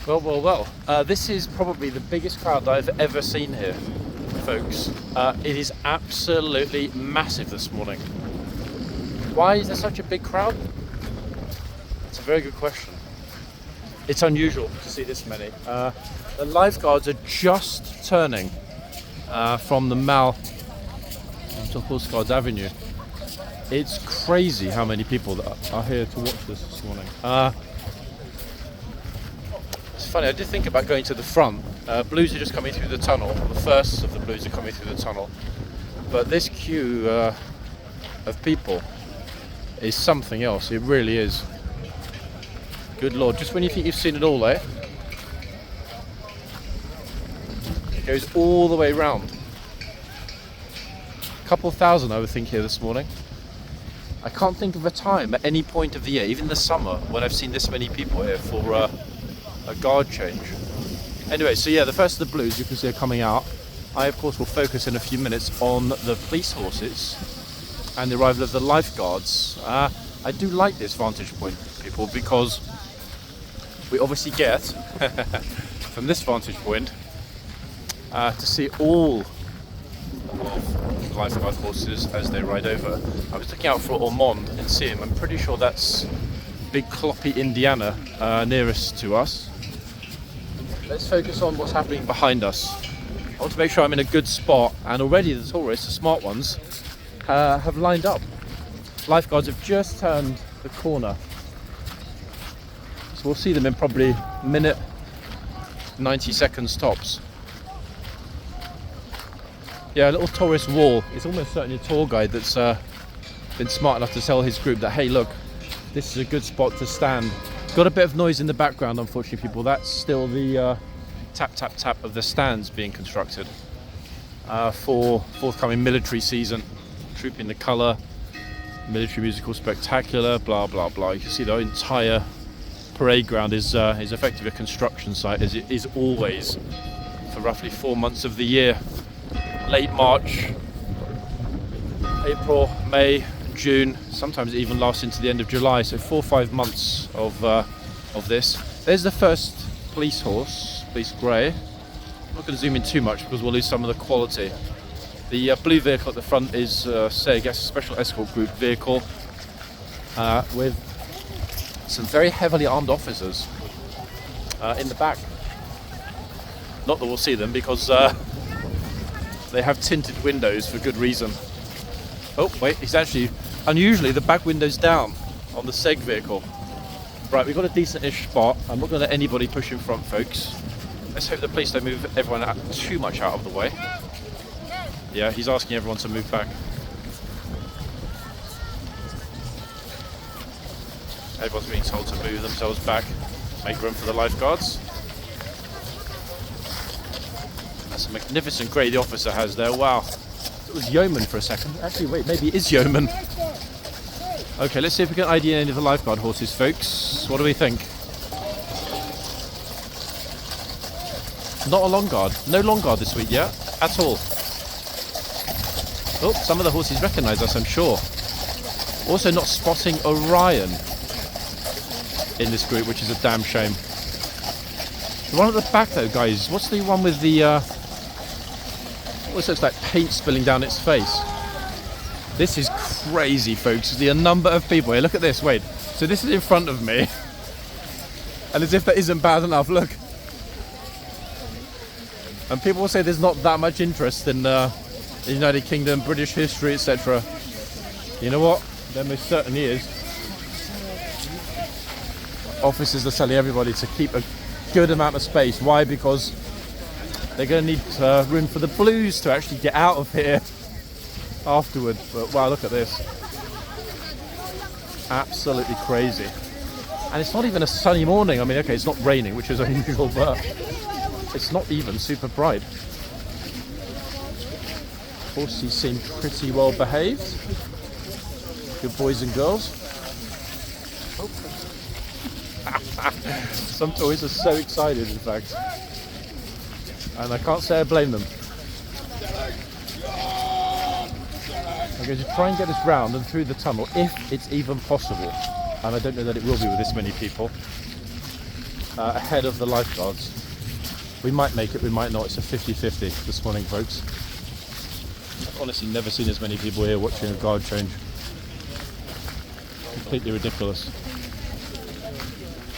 Well. This is probably the biggest crowd that I've ever seen here, folks. It is absolutely massive this morning. Why is there such a big crowd? It's a very good question. It's unusual to see this many. The lifeguards are just turning from the Mall to Horseguards Avenue. It's crazy how many people that are here to watch this morning. It's funny, I did think about going to the front. Blues are just coming through the tunnel. The first of the Blues are coming through the tunnel. But this queue of people is something else. It really is. Good Lord, just when you think you've seen it all, eh? It goes all the way round. A couple thousand, I would think, here this morning. I can't think of a time at any point of the year, even the summer, when I've seen this many people here for a guard change. Anyway, so yeah, the first of the Blues, you can see, are coming out. I, of course, will focus in a few minutes on the police horses and the arrival of the lifeguards. I do like this vantage point, people, because we obviously get, from this vantage point, to see all of the lifeguard horses as they ride over. I was looking out for Ormond and see him. I'm pretty sure that's big Cloppy, Indiana, nearest to us. Let's focus on what's happening behind us. I want to make sure I'm in a good spot, and already the tourists, the smart ones, have lined up. Lifeguards have just turned the corner. So we'll see them in probably a minute, 90 seconds tops. Yeah, a little tourist wall. It's almost certainly a tour guide that's been smart enough to tell his group that, hey, look, this is a good spot to stand. Got a bit of noise in the background, unfortunately, people. That's still the tap, tap, tap of the stands being constructed for forthcoming military season. Trooping the colour, military musical spectacular, blah, blah, blah. You can see the entire parade ground is effectively a construction site, as it is always for roughly 4 months of the year. Late March, April, May, June, sometimes it even lasts into the end of July, so 4 or 5 months of this. There's the first police horse, police grey. I'm not going to zoom in too much because we'll lose some of the quality. The blue vehicle at the front is, a special escort group vehicle with some very heavily armed officers in the back. Not that we'll see them because they have tinted windows for good reason. Oh, wait, it's actually, unusually, the back window's down on the SEG vehicle. Right, we've got a decent-ish spot. I'm not going to let anybody push in front, folks. Let's hope the police don't move everyone too much out of the way. Yeah, he's asking everyone to move back. Everyone's being told to move themselves back. Make room for the lifeguards. That's a magnificent grey the officer has there. Wow. It was yeoman for a second. Actually, wait, maybe it is yeoman. Okay, let's see if we can ID any of the lifeguard horses, folks. What do we think? Not a long guard. No long guard this week yet, at all. Oh, some of the horses recognise us, I'm sure. Also not spotting Orion in this group, which is a damn shame. The one at the back though, guys, what's the one with the looks like paint spilling down its face? This is crazy, folks. The number of people here. Look at this, wait. So this is in front of me. And as if that isn't bad enough, look. And people will say there's not that much interest in the United Kingdom, British history, etc. You know what? There most certainly is. Officers are telling everybody to keep a good amount of space. Why? Because they're going to need room for the Blues to actually get out of here afterward. But wow, look at this. Absolutely crazy. And it's not even a sunny morning. I mean, okay, it's not raining, which is unusual, but it's not even super bright. Horses seem pretty well behaved. Good boys and girls. Some toys are so excited, in fact. And I can't say I blame them. I'm going to try and get us round and through the tunnel, if it's even possible. And I don't know that it will be with this many people. ahead of the lifeguards. We might make it, we might not. It's a 50-50 this morning, folks. I've honestly never seen as many people here watching a guard change. Completely ridiculous.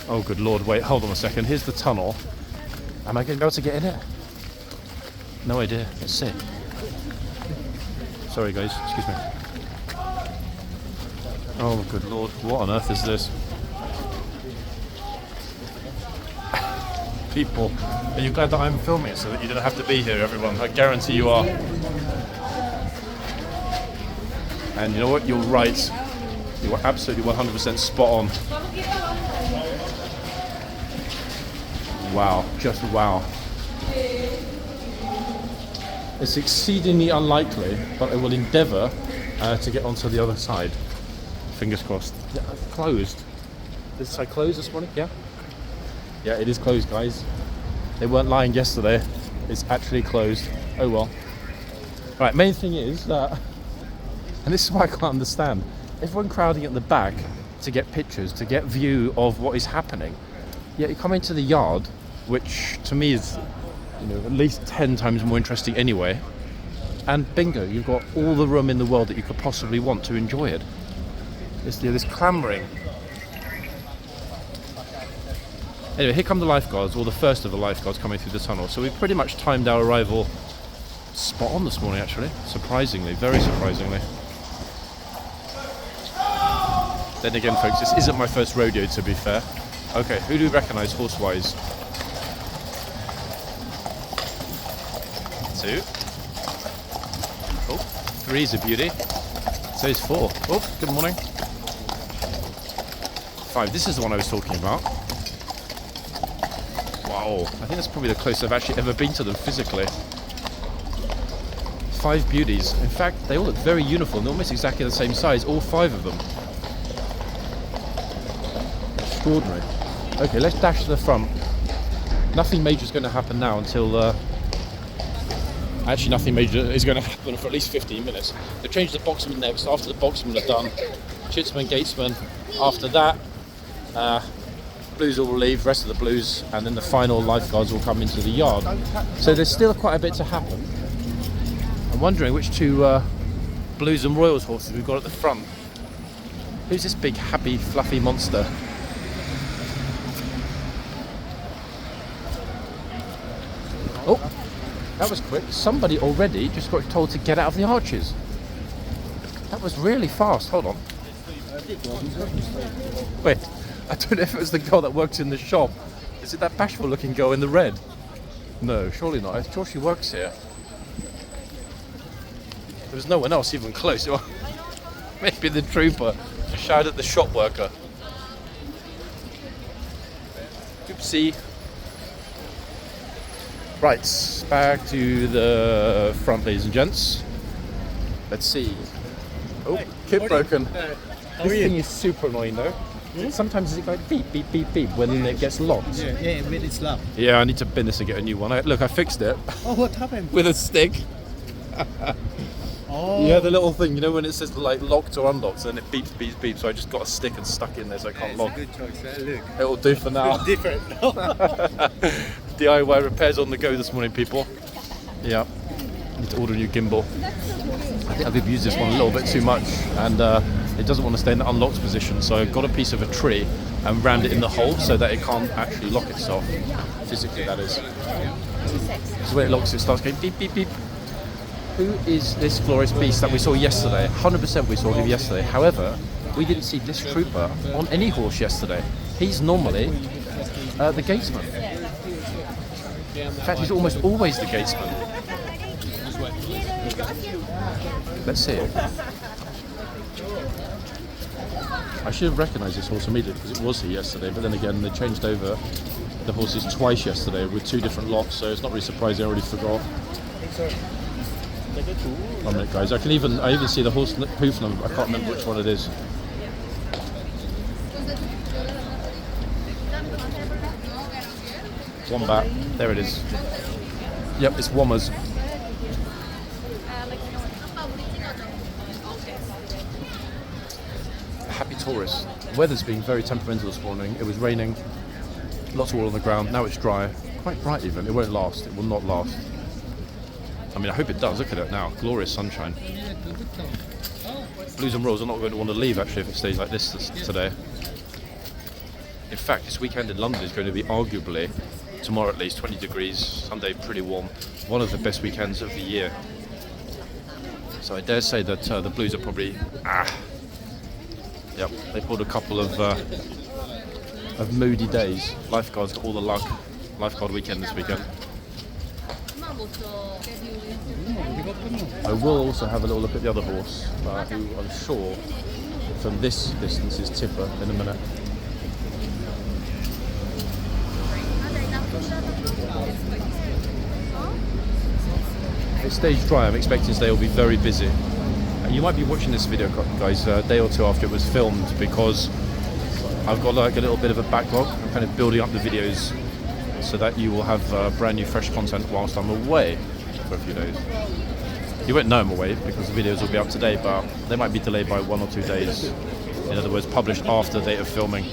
Oh, good lord, wait, hold on a second. Here's the tunnel. Am I going to be able to get in it? No idea. Let's see. Sorry, guys. Excuse me. Oh, good lord. What on earth is this? People, are you glad that I'm filming so that you don't have to be here, everyone? I guarantee you are. And you know what? You're right. You are absolutely 100% spot on. Wow. Just wow. It's exceedingly unlikely, but I will endeavour to get onto the other side. Fingers crossed. Yeah, closed. This side closed this morning? Yeah? Yeah, it is closed, guys. They weren't lying yesterday. It's actually closed. Oh well. Right, main thing is that, and this is why I can't understand, everyone crowding at the back to get pictures, to get view of what is happening. Yet you come into the yard, which to me is, at least 10 times more interesting anyway, and bingo, you've got all the room in the world that you could possibly want to enjoy it. This clamouring. Anyway, here come the lifeguards, or the first of the lifeguards coming through the tunnel. So we pretty much timed our arrival spot on this morning, actually. Surprisingly, very surprisingly. Then again, folks, this isn't my first rodeo, to be fair. Okay, who do we recognise horse-wise? 2. Oh, 3 is a beauty. So is 4. Oh, good morning. 5. This is the one I was talking about. Wow, I think that's probably the closest I've actually ever been to them physically. 5 beauties. In fact, they all look very uniform. They're almost exactly the same size, all 5 of them. Extraordinary. Okay, let's dash to the front. Nothing major is going to happen now until... Actually, nothing major is going to happen for at least 15 minutes. They'll change the boxman next. After the boxman are done, chitsman, gatesman. After that, blues will leave, rest of the blues, and then the final lifeguards will come into the yard. So there's still quite a bit to happen. I'm wondering which 2 blues and royals horses we've got at the front. Who's this big, happy, fluffy monster? Oh, that was quick. Somebody already just got told to get out of the arches. That was really fast. Hold on. Wait, I don't know if it was the girl that works in the shop. Is it that bashful looking girl in the red? No, surely not. I'm sure she works here. There was no one else even close. Maybe the trooper shouted at the shop worker. Oopsie. Right, back to the front, ladies and gents. Let's see. Oh, kit broken. This thing is super annoying though. Sometimes it goes beep, beep, beep, beep when it gets locked. Yeah, when it's locked. Yeah, I need to bin this and get a new one. Look, I fixed it. Oh, what happened? With a stick. Oh. Yeah, the little thing, when it says like locked or unlocked, and it beeps, beeps, beeps. So I just got a stick and stuck in there so I can't lock. Good choice. Look. It'll do for now. Different. DIY repairs on the go this morning, people. Yeah, need to order a new gimbal. I think I've abused this one a little bit too much, and it doesn't want to stay in the unlocked position. So I got a piece of a tree and rammed it in the hole so that it can't actually lock itself. Physically, that is. So when it locks, it starts going beep, beep, beep. Who is this glorious beast that we saw yesterday? 100% we saw him yesterday. However, we didn't see this trooper on any horse yesterday. He's normally the gatesman. In fact, he's almost always the gatesman. Let's see it. I should have recognised this horse immediately because it was here yesterday, but then again, they changed over the horses twice yesterday with 2 different lots, so it's not really surprising I already forgot. 1 minute, guys. I even see the horse hoof number, but I can't remember which one it is. Wombat. There it is. Yep, it's Wommers. Happy Taurus. The weather's been very temperamental this morning. It was raining Lots of water on the ground. Now it's dry. Quite bright even. It won't last. It will not last. I mean, I hope it does. Look at it now. Glorious sunshine. Blues and Royals are not going to want to leave actually if it stays like this today. In fact, this weekend in London is going to be arguably, tomorrow at least, 20 degrees, Sunday pretty warm, one of the best weekends of the year. So I dare say that the Blues are probably, yep, they pulled a couple of moody days. Lifeguards got all the luck. Lifeguard weekend this weekend. I will also have a little look at the other horse, who I'm sure from this distance is Tipper in a minute. If it stays dry, I'm expecting today will be very busy. You might be watching this video, guys, a day or two after it was filmed, because I've got like a little bit of a backlog. I'm kind of building up the videos so that you will have brand new fresh content whilst I'm away for a few days. You won't know I'm away because the videos will be up today, but they might be delayed by 1 or 2 days. In other words, published after the date of filming.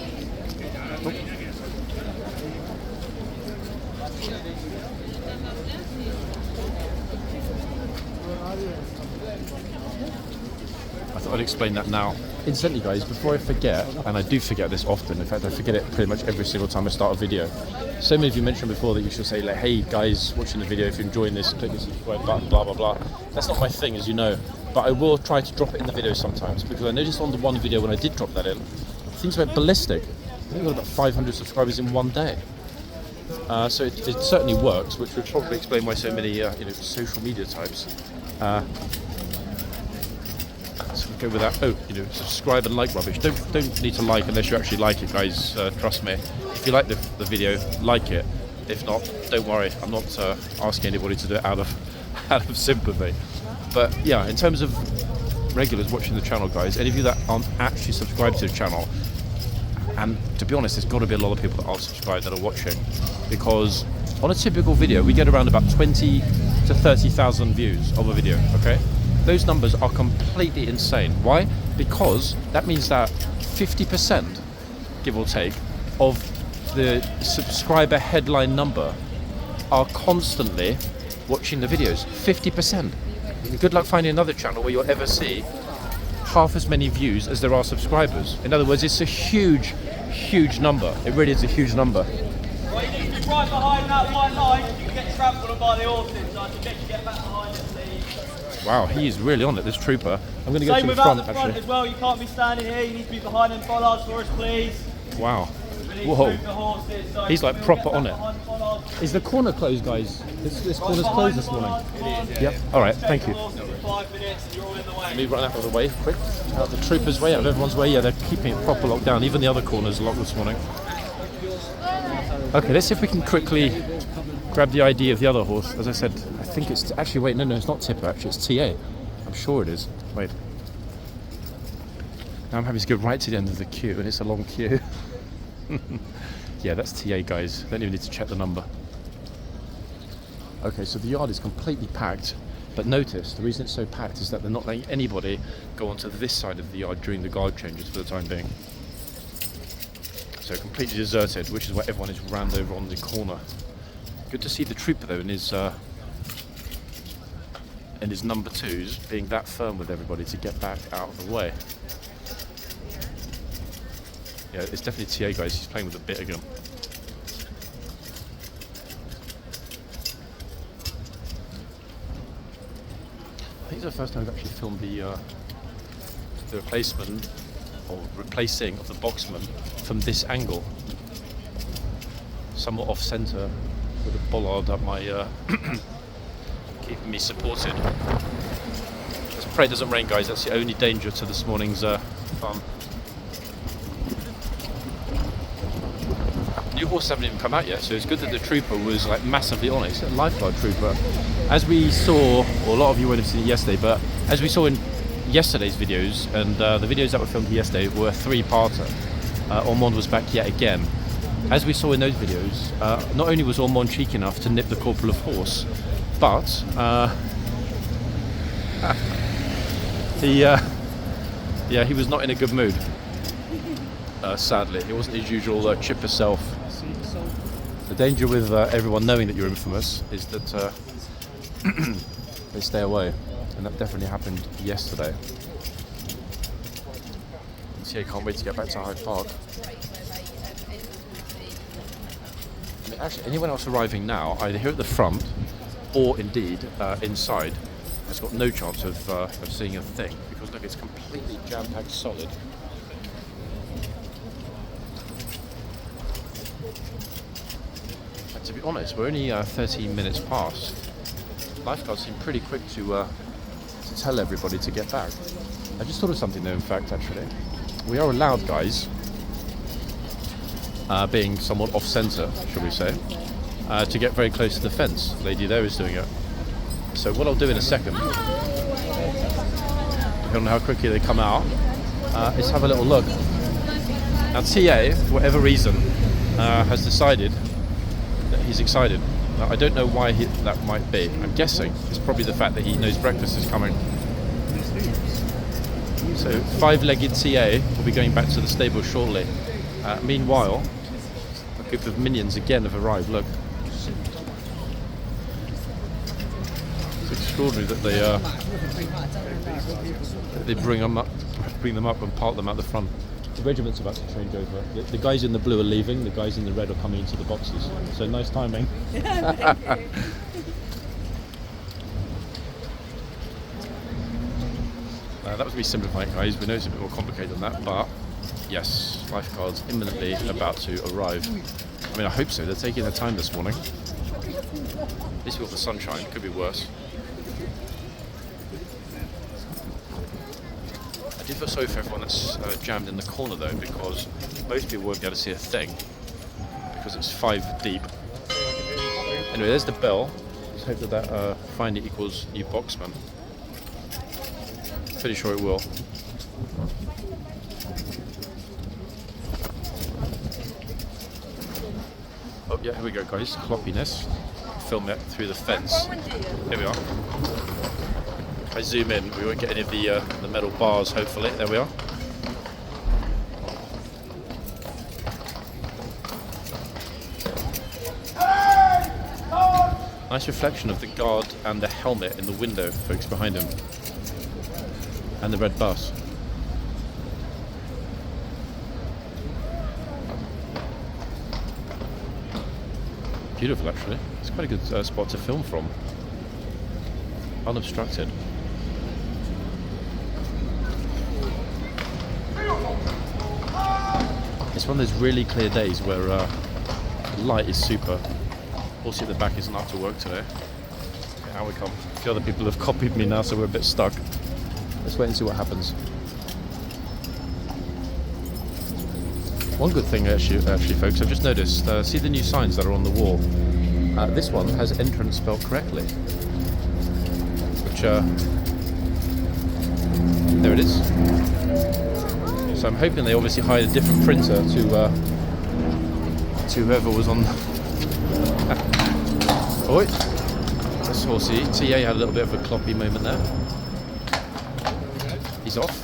I thought I'd explain that now. Incidentally, guys, before I forget, and I do forget this often, in fact I forget it pretty much every single time I start a video. So many of you mentioned before that you should say like, hey guys watching the video, if you're enjoying this, click the subscribe button, blah blah blah. That's not my thing, as you know, but I will try to drop it in the video sometimes, because I noticed on the one video when I did drop that in, things went ballistic. I think I got about 500 subscribers in one day. So it certainly works, which would probably explain why so many social media types go with that. Oh, subscribe and like rubbish. Don't need to like unless you actually like it, guys. Trust me. If you like the video, like it. If not, don't worry. I'm not asking anybody to do it out of sympathy. But yeah, in terms of regulars watching the channel, guys, any of you that aren't actually subscribed to the channel, and to be honest, there's got to be a lot of people that are subscribed that are watching, because on a typical video we get around about 20 to 30,000 views of a video. Okay. Those numbers are completely insane. Why? Because that means that 50%, give or take, of the subscriber headline number are constantly watching the videos. 50%. Good luck finding another channel where you'll ever see half as many views as there are subscribers. In other words, it's a huge, huge number. It really is a huge number. Well, you need to right behind that white line, you can get trampled on by the horses, so I suggest you get back behind it, please. Wow, he is really on it, this trooper. I'm going to go Same to the without front, the front actually. as well, you can't be standing here, you need to be behind them bollards for us, please. Wow. We need to Whoa. move the horses, so He's like we'll proper get on back it. behind the bollards. Is the corner closed, guys? This corner's Behind closed the this morning. bollards, come on. Yep. All right, thank Check you. the horses in 5 minutes and you're all in the way. Move right out of the way, quick. Out of the troopers' way, out of everyone's way. Yeah, they're keeping it proper locked down. Even the other corners locked this morning. Okay, let's see if we can quickly grab the ID of the other horse. As I said, I think it's actually, wait, no, it's not Tipper. Actually, it's TA. I'm sure it is. Wait. Now I'm having to go right to the end of the queue, and it's a long queue. Yeah, that's TA, guys. Don't even need to check the number. Okay, so the yard is completely packed, but notice the reason it's so packed is that they're not letting anybody go onto this side of the yard during the guard changes for the time being. So completely deserted, which is why everyone is rammed over on the corner. Good to see the trooper though in his number twos being that firm with everybody to get back out of the way. Yeah, it's definitely TA, guys. He's playing with a bit again. I think it's the first time I've actually filmed the replacement or replacing of the boxman from this angle. Somewhat off centre with a bollard up my keeping me supported. Let's pray it doesn't rain, guys. That's the only danger to this morning's fun. New horses haven't even come out yet, so it's good that the trooper was like massively on it. It's a lifeguard trooper. As we saw, or a lot of you won't have seen it yesterday, but as we saw in yesterday's videos, and the videos that were filmed yesterday were a 3-parter. Ormond was back yet again. As we saw in those videos, not only was Ormond cheeky enough to nip the corporal of horse, but he was not in a good mood. sadly. It wasn't his usual chipper self. The danger with everyone knowing that you're infamous is that they stay away, and that definitely happened yesterday. See, I can't wait to get back to Hyde Park. I mean, actually, anyone else arriving now, either here at the front or indeed inside, has got no chance of seeing a thing, because look, it's completely jam-packed solid. And to be honest, we're only 13 minutes past. Lifeguards seem pretty quick to tell everybody to get back. I just thought of something though, in fact, actually. We are allowed, guys, being somewhat off-centre, shall we say, to get very close to the fence. The lady there is doing it. So what I'll do in a second, depending on how quickly they come out, is have a little look. Now TA, for whatever reason, has decided that he's excited. Now, I don't know why that might be. I'm guessing it's probably the fact that he knows breakfast is coming. So, five-legged TA will be going back to the stable shortly. Meanwhile, a group of minions again have arrived. Look, it's extraordinary that they bring them up and park them at the front. The regiment's about to change over. The guys in the blue are leaving. The guys in the red are coming into the boxes. So nice timing. That was me simplifying, guys. We know it's a bit more complicated than that, but yes, lifeguards imminently about to arrive. I mean, I hope so. They're taking their time this morning. At least we've got the sunshine. Could be worse. I do feel sorry for everyone that's jammed in the corner, though, because most people won't be able to see a thing because it's 5 deep. Anyway, there's the bell. Let's hope that finally equals new boxman. Pretty sure it will. Oh yeah, here we go, guys. Cloppiness. Film it through the fence. Here we are. If I zoom in, we won't get any of the metal bars, hopefully. There we are. Nice reflection of the guard and the helmet in the window, folks, behind him. And the red bus. Beautiful, actually. It's quite a good spot to film from. Unobstructed. It's one of those really clear days where the light is super. Also, at the back isn't up to work today. Okay, out we come. A few other people have copied me now, so we're a bit stuck. Let's wait and see what happens. One good thing, actually, folks, I've just noticed. See the new signs that are on the wall. This one has entrance spelled correctly, which there it is. So I'm hoping they obviously hired a different printer to whoever was on. Oi, that's horsey. TA had a little bit of a cloppy moment there. He's off.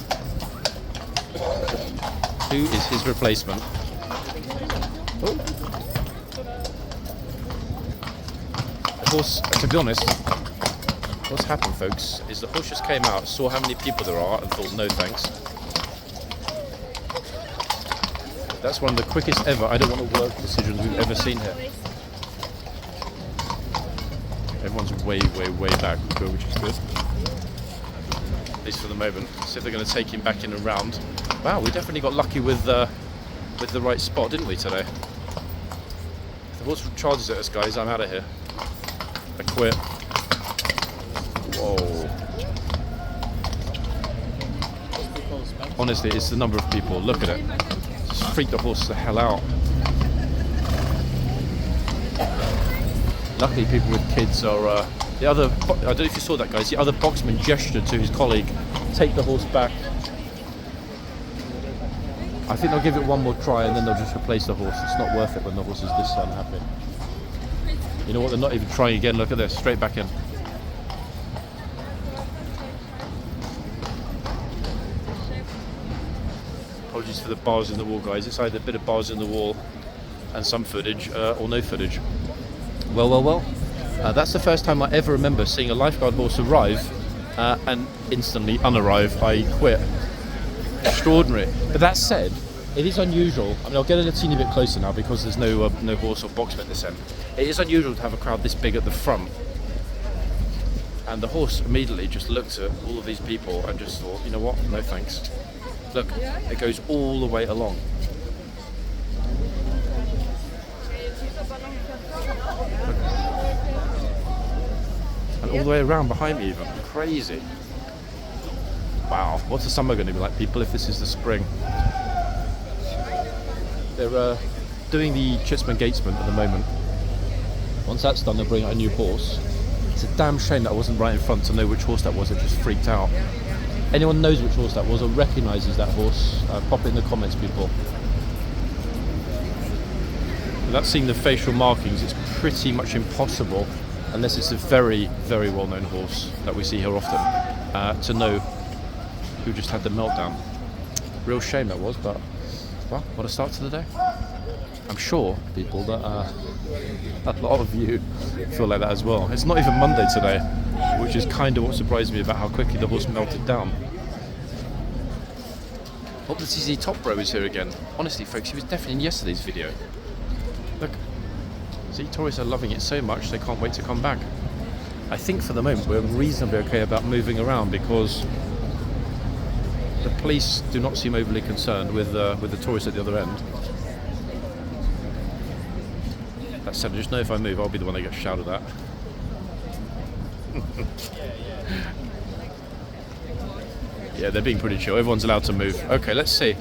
Who is his replacement? Oh. The horse, to be honest, what's happened, folks, is the horse just came out, saw how many people there are, and thought, no thanks. That's one of the quickest ever I don't want to work decisions we've ever seen here. Everyone's way back, which is good. At least for the moment. See if they're going to take him back in and round. Wow, we definitely got lucky with the right spot, didn't we, today? If the horse charges at us, guys, I'm out of here. I quit. Whoa. Honestly, it's the number of people. Look at it. Just freak the horse the hell out. Luckily, people with kids are... the other... I don't know if you saw that, guys. The other boxman gestured to his colleague, take the horse back. I think they'll give it one more try and then they'll just replace the horse. It's not worth it when the horse is this unhappy. You know what? They're not even trying again. Look at this. Straight back in. apologies for the bars in the wall, guys. It's either a bit of bars in the wall and some footage, or no footage. Well. That's the first time I ever remember seeing a lifeguard horse arrive and instantly unarrive, i.e. quit. Extraordinary. But that said, it is unusual. I mean, I'll get a teeny bit closer now because there's no horse or boxman at this end. It is unusual to have a crowd this big at the front. And the horse immediately just looked at all of these people and just thought, you know what, no thanks. Look, it goes all the way along. And all the way around behind me even. Crazy. Wow, what's the summer going to be like, people, if this is the spring? They're doing the Chitsman gatesman at the moment. Once that's done, they'll bring out a new horse. It's a damn shame that I wasn't right in front to know which horse that was. I just freaked out. Anyone knows which horse that was or recognises that horse, pop it in the comments, people. Without seeing the facial markings, it's pretty much impossible, unless it's a very, very well-known horse that we see here often, to know who just had the meltdown. Real shame that was, but well, what a start to the day. I'm sure, people, that a lot of you feel like that as well. It's not even Monday today, which is kind of what surprised me about how quickly the horse melted down. Oh, the TZ Top Bro is here again. Honestly, folks, he was definitely in yesterday's video. Look, see, tourists are loving it so much they can't wait to come back. I think for the moment we're reasonably okay about moving around because the police do not seem overly concerned with the tourists at the other end. That said, I just know if I move, I'll be the one that gets shouted at. Yeah, they're being pretty chill. Everyone's allowed to move. Okay, let's see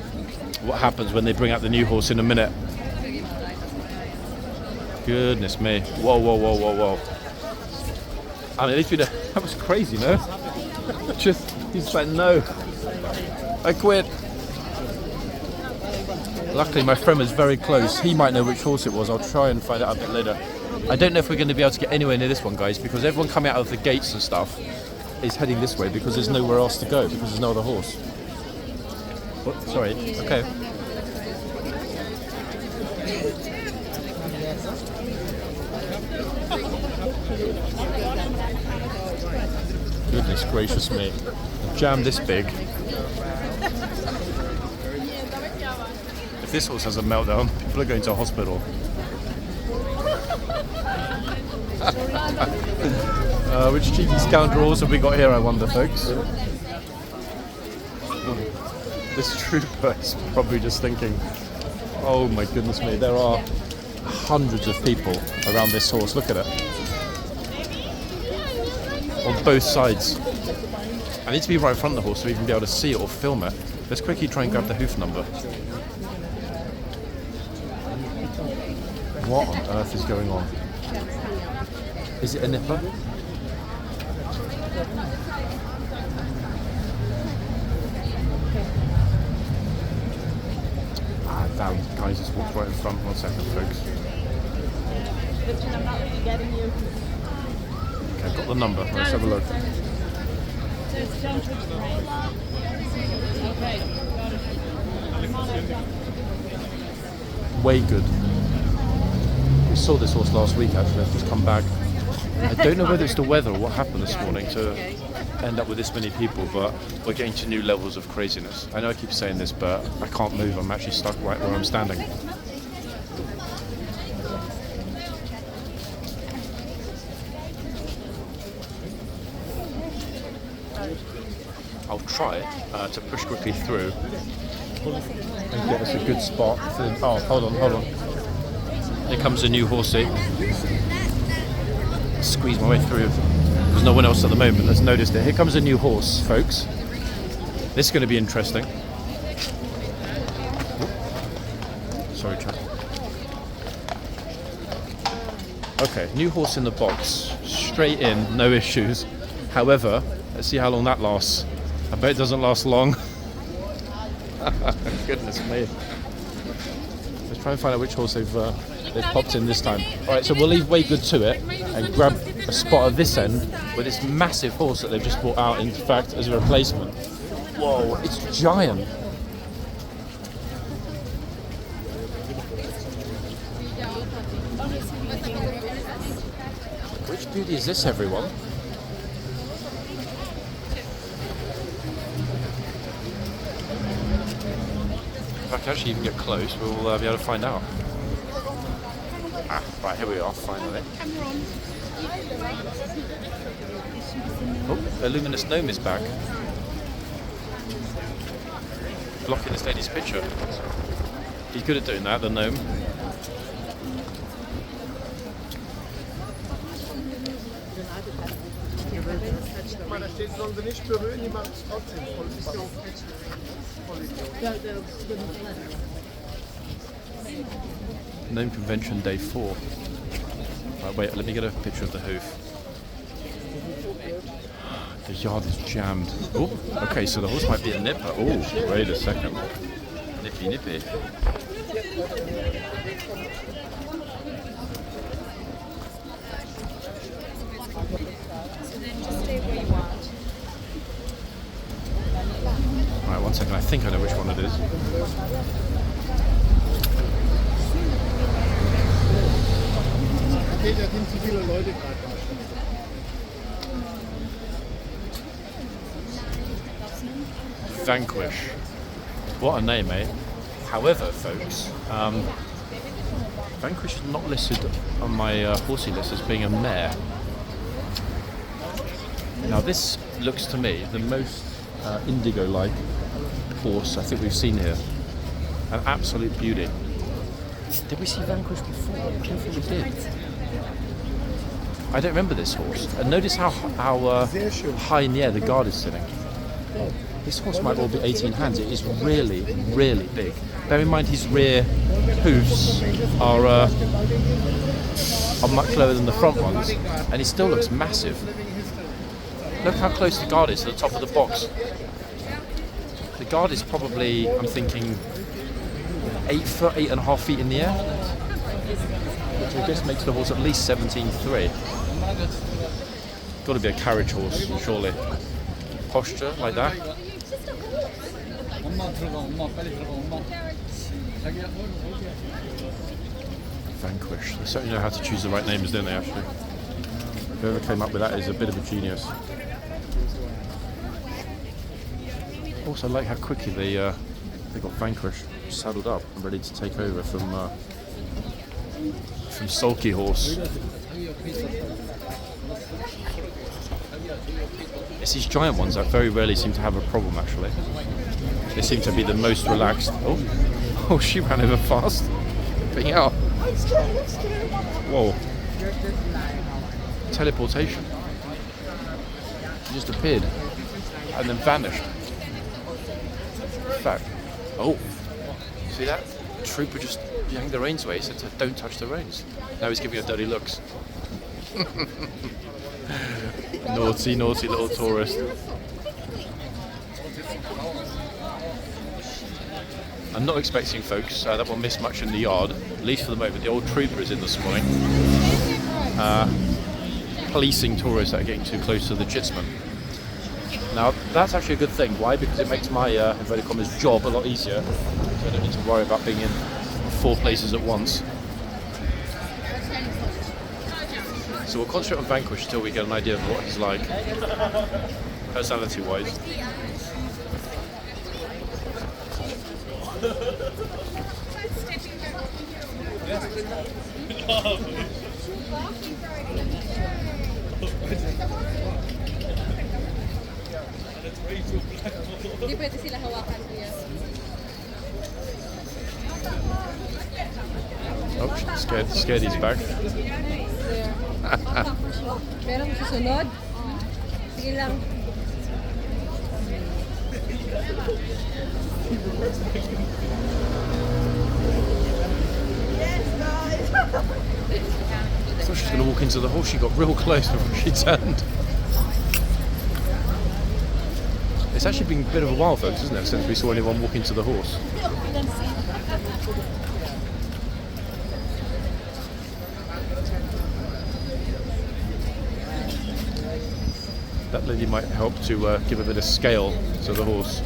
what happens when they bring out the new horse in a minute. Goodness me. Whoa. I mean, that was crazy, no? He's like, no. I quit. Luckily, my friend was very close. He might know which horse it was. I'll try and find out a bit later. I don't know if we're going to be able to get anywhere near this one, guys, because everyone coming out of the gates and stuff is heading this way because there's nowhere else to go, because there's no other horse. Oh, sorry. Okay. Goodness gracious me. A jam this big. If this horse has a meltdown, people are going to a hospital. Which cheeky scoundrels have we got here, I wonder, folks? This trooper is probably just thinking, oh my goodness me, there are hundreds of people around this horse. Look at it. On both sides. I need to be right in front of the horse to even be able to see it or film it. Let's quickly try and grab the hoof number. What on earth is going on? Is it a nipper? Ah, damn, guys just walked right in front. 1 second, folks. I'm not really getting you. Okay, I've got the number. Let's have a look. Way good. We saw this horse last week, actually. I've just come back. I don't know whether it's the weather or what happened this morning to end up with this many people, but we're getting to new levels of craziness. I know I keep saying this, but I can't move. I'm actually stuck right where I'm standing. I'll try to push quickly through and get us a good spot. Oh, hold on. Here comes a new horsey. Squeeze my way through. There's no one else at the moment that's noticed it. Here comes a new horse, folks. This is going to be interesting. Sorry, chap. Okay, new horse in the box. Straight in, no issues. However, let's see how long that lasts. I bet it doesn't last long. Goodness me. Let's try and find out which horse they've popped in this time. Alright, so we'll leave Waygood to it and grab a spot at this end with this massive horse that they've just brought out, in fact, as a replacement. Whoa, it's giant. Which beauty is this, everyone? If I can actually even get close, we'll be able to find out. Ah, right, here we are, finally. Oh, the luminous gnome is back. Blocking this lady's picture. He's good at doing that, the gnome. Gnome Convention Day 4. Right, wait, let me get a picture of the hoof. The yard is jammed. Oh, okay, so the horse might be a nipper. Oh, wait a second. Nippy, nippy. Alright, one second, I think I know which one it is. Vanquish. What a name, eh? However, folks, Vanquish is not listed on my horsey list as being a mare. Now this looks to me the most indigo-like horse I think we've seen here. An absolute beauty. Did we see Vanquish before? I don't think we did. I don't remember this horse. And notice how high in the air the guard is sitting. This horse might well be 18 hands. It is really, really big. Bear in mind his rear hoofs are much lower than the front ones, and he still looks massive. Look how close the guard is to the top of the box. The guard is probably, I'm thinking, 8 foot, 8.5 feet in the air, which I guess makes the horse at least 17.3. Got to be a carriage horse, surely. Posture like that. Vanquish. They certainly know how to choose the right names, don't they, actually? Whoever came up with that is a bit of a genius. Also, I like how quickly they got Vanquish saddled up and ready to take over from Sulky Horse. It's these giant ones that very rarely seem to have a problem, actually. They seem to be the most relaxed. Oh, she ran over fast. Being out. Whoa. Teleportation. She just appeared and then vanished. In fact, oh, see that? The trooper just yanked the reins away. He said, "Don't touch the reins." Now he's giving her dirty looks. Naughty, naughty little tourist. I'm not expecting, folks, that we'll miss much in the yard, at least for the moment. The old trooper is in this morning, policing tourists that are getting too close to the gatesman. Now, that's actually a good thing. Why? Because it makes my, inverted commas, job a lot easier. So I don't need to worry about being in 4 places at once. So we'll concentrate on Vanquish until we get an idea of what he's like, personality-wise. Hindi pwede sila hawakan, kuya. Oh, scared he's back. Pero kung susunod, sige lang. I thought she was going to walk into the horse. She got real close before she turned. It's actually been a bit of a while, folks, isn't it, since we saw anyone walk into the horse. That lady might help to give a bit of scale to the horse.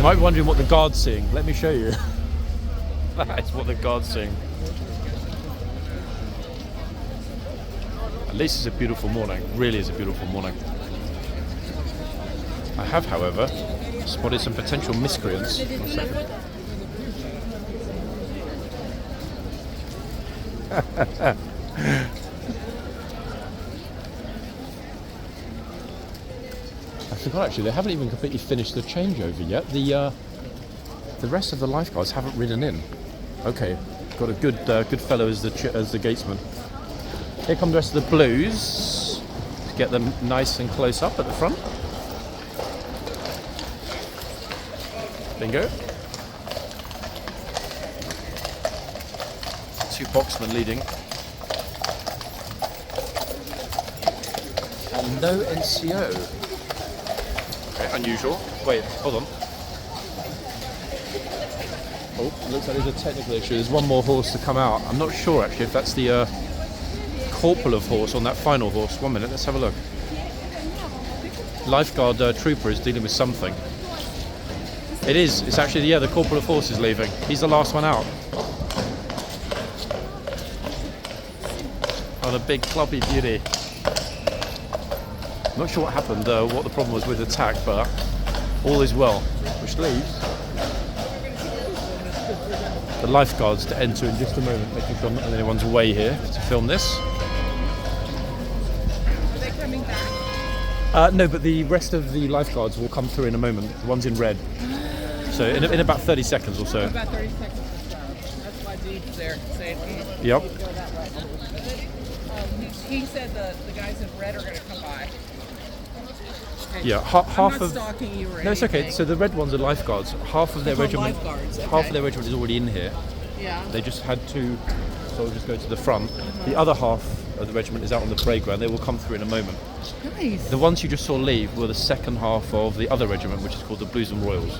might be wondering what the guard's seeing. Let me show you. That's what the guard's seeing. At least it's a beautiful morning. Really is a beautiful morning. I have, however, spotted some potential miscreants. One second. I forgot actually, they haven't even completely finished the changeover yet. The rest of the lifeguards haven't ridden in. Okay, got a good fellow as the gatesman. Here come the rest of the blues. To get them nice and close up at the front. Bingo. 2 boxmen leading. And no NCO. Okay, unusual. Wait, hold on. Oh, looks like there's a technical issue. There's one more horse to come out. I'm not sure actually if that's the corporal of horse on that final horse. 1 minute, let's have a look. Lifeguard trooper is dealing with something. It is. It's actually, yeah, the corporal of horse is leaving. He's the last one out. Oh, the big clubby beauty. I'm not sure what happened, what the problem was with the attack, but all is well. Which leaves the lifeguards to enter in just a moment, making sure not anyone's away here to film this. Are they coming back? No, but the rest of the lifeguards will come through in a moment. The one's in red. So in about 30 seconds or so. About 30 seconds. That's why Deep's there saying, Yep. he said the guys in red are going to come by. Okay. Yeah, I'm half not of. stalking you or No, it's okay. anything. So the red ones are lifeguards. Half of their They're called regiment. lifeguards, Half okay. of their regiment is already in here. Yeah. They just had 2 soldiers go to the front. The other half of the regiment is out on the parade ground. They will come through in a moment. Nice. The ones you just saw leave were the second half of the other regiment, which is called the Blues and Royals.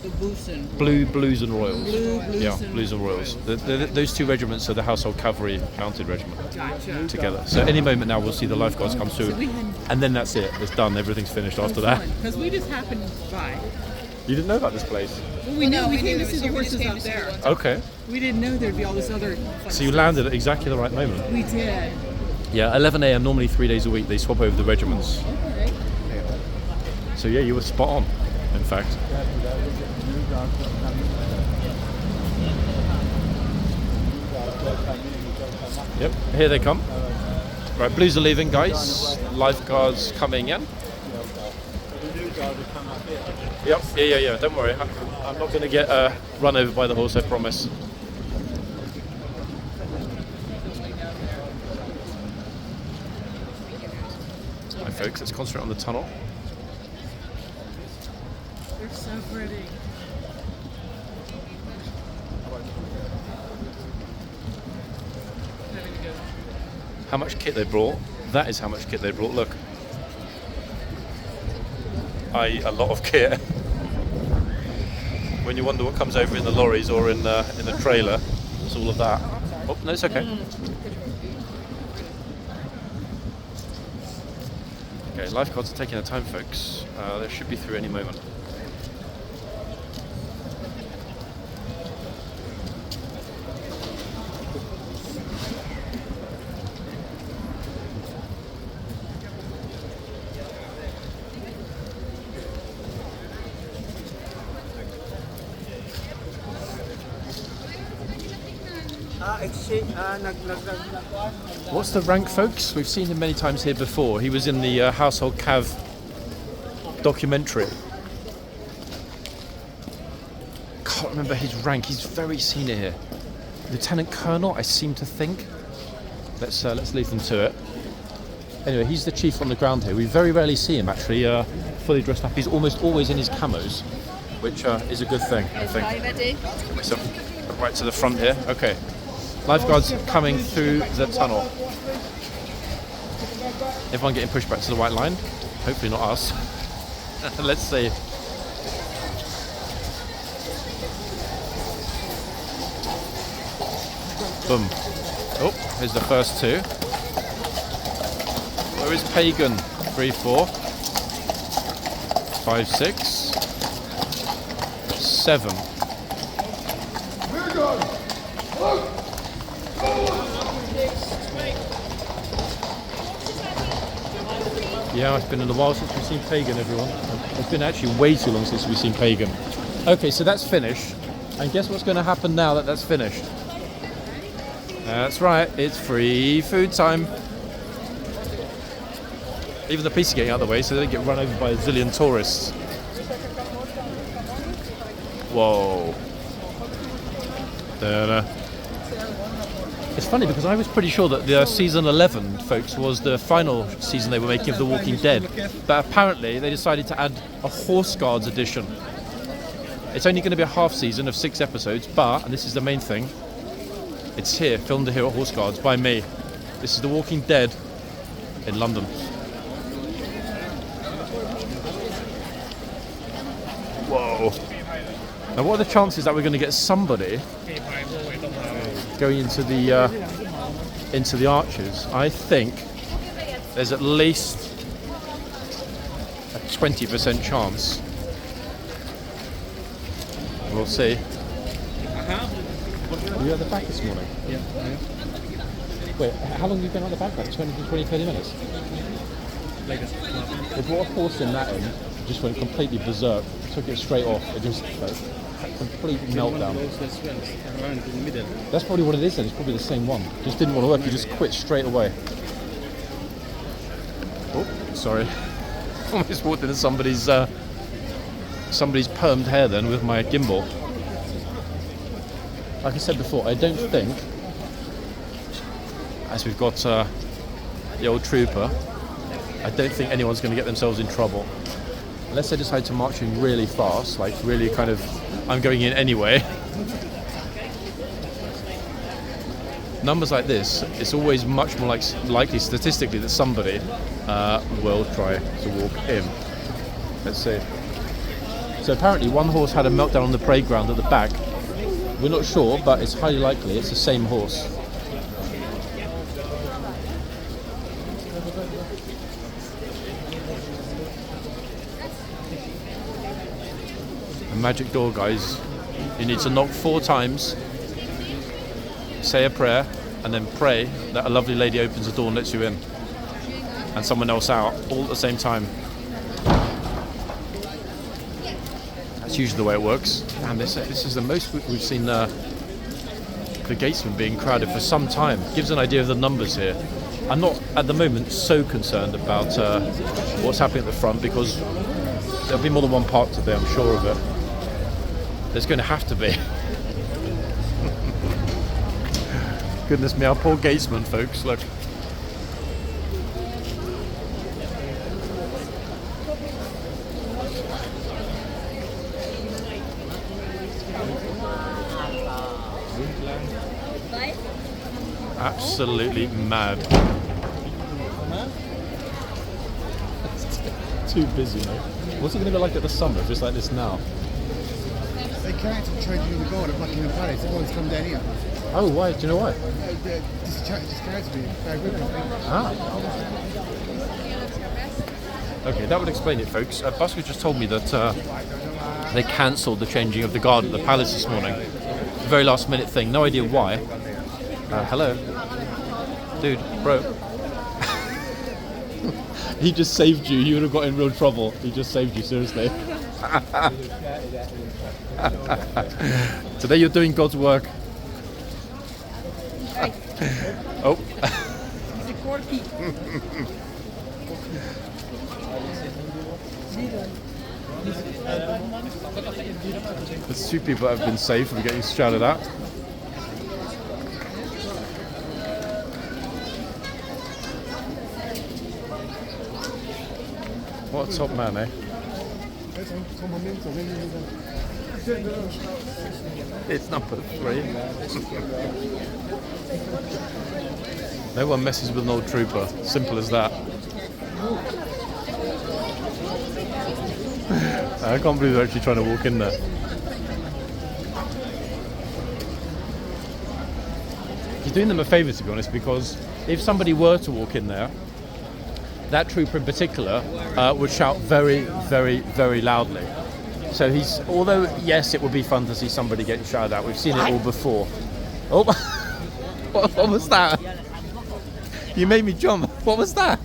The Boosin. Blues and Royals. Blues Yeah, and Blues and Royals. Those 2 regiments are the household cavalry mounted regiment Gotcha. together. So any moment now we'll see the lifeguards come through, So we had and then that's it. It's done. Everything's finished after that. Because we just happened by. You didn't know about this place? Well, we know. We came to see the horses out there. Okay. We didn't know there'd be all this other. So you landed at exactly the right moment. We did. Yeah, 11 a.m. normally 3 days a week. They swap over the regiments. Okay. So yeah, you were spot on. In fact. Yep, here they come. Right, blues are leaving, guys. Lifeguards coming in. Yep, yeah. Don't worry. I'm not going to get run over by the horse, I promise. Right, folks, let's concentrate on the tunnel. They're so pretty. How much kit they brought? That is how much kit they brought. Look, a lot of kit. When you wonder what comes over in the lorries or in the trailer, it's all of that. Oh no, it's okay. Okay, lifeguards are taking their time, folks. They should be through any moment. What's the rank, folks? We've seen him many times here before. He was in the Household Cav documentary. Can't remember his rank. He's very senior here. Lieutenant Colonel, I seem to think. Let's leave them to it. Anyway, he's the chief on the ground here. We very rarely see him actually fully dressed up. He's almost always in his camos, which is a good thing, I think. Are you ready? Get myself right to the front here. Okay. Lifeguards coming through the tunnel. Everyone getting pushed back to the white line. Hopefully not us. Let's see. Boom. Oh, here's the first 2. Where is Pagan? 3, 4, 5, 6. 7. Yeah, it's been a while since we've seen Pagan, everyone. It's been actually way too long since we've seen Pagan. Okay, so that's finished. And guess what's going to happen now that that's finished? That's right, it's free food time. Even the police are getting out of the way so they don't get run over by a zillion tourists. Whoa. Da-da. It's funny because I was pretty sure that the season 11, folks, was the final season they were making of The Walking Dead. But apparently they decided to add a horseguards edition. It's only going to be a half season of 6 episodes, but, and this is the main thing, it's here, filmed here at Horseguards by me. This is The Walking Dead in London. Whoa. Now what are the chances that we're going to get somebody going into the arches? I think there's at least a 20% chance. We'll see. Were you at the back this morning? Yeah. Wait, how long have you been at the back? Like 20, 30 minutes? Like this. They brought a horse in that end, just went completely berserk, took it straight off, it just had a complete meltdown. Around in the middle. That's probably what it is then, it's probably the same one. Just didn't want to work, he just quit straight away. Oh, sorry. Almost walked into somebody's permed hair then with my gimbal. Like I said before, I don't think, as we've got the old trooper, I don't think anyone's going to get themselves in trouble. Unless they decide to march in really fast, like really kind of, I'm going in anyway. Numbers like this, it's always much more likely statistically that somebody will try to walk in. Let's see. So apparently one horse had a meltdown on the parade ground at the back. We're not sure, but it's highly likely it's the same horse. A magic door, guys. You need to knock 4 times, say a prayer, and then pray that a lovely lady opens the door and lets you in. And someone else out, all at the same time. That's usually the way it works. And this is the most we've seen the gatesman being crowded for some time. Gives an idea of the numbers here. I'm not at the moment so concerned about what's happening at the front because there'll be more than one part today, I'm sure of it. There's going to have to be. Goodness me, our poor gatesman, folks, look. Absolutely mad. Too busy, mate. What's it going to be like at the summer, just like this now? They cancelled changingoftheguard at buckinghampalace. Everyone's come down here. Oh, why? Do you know why? Just cancelled me. Ah. Okay, that would explain it, folks. Busker just told me that they cancelled the changing of the guard at the palace this morning. It's a very last minute thing. No idea why. Hello. Dude, bro. He just saved you. You would have got in real trouble. He just saved you, seriously. Today you're doing God's work. Oh. He's a corky. There's 2 people that have been saved from getting shouted at. What a top man, eh? It's number 3. No one messes with an old trooper. Simple as that. I can't believe they're actually trying to walk in there. He's doing them a favour, to be honest, because if somebody were to walk in there, that trooper in particular would shout very, very, very loudly. So although yes, it would be fun to see somebody getting shouted at. We've seen it all before. Oh, what was that? You made me jump. What was that?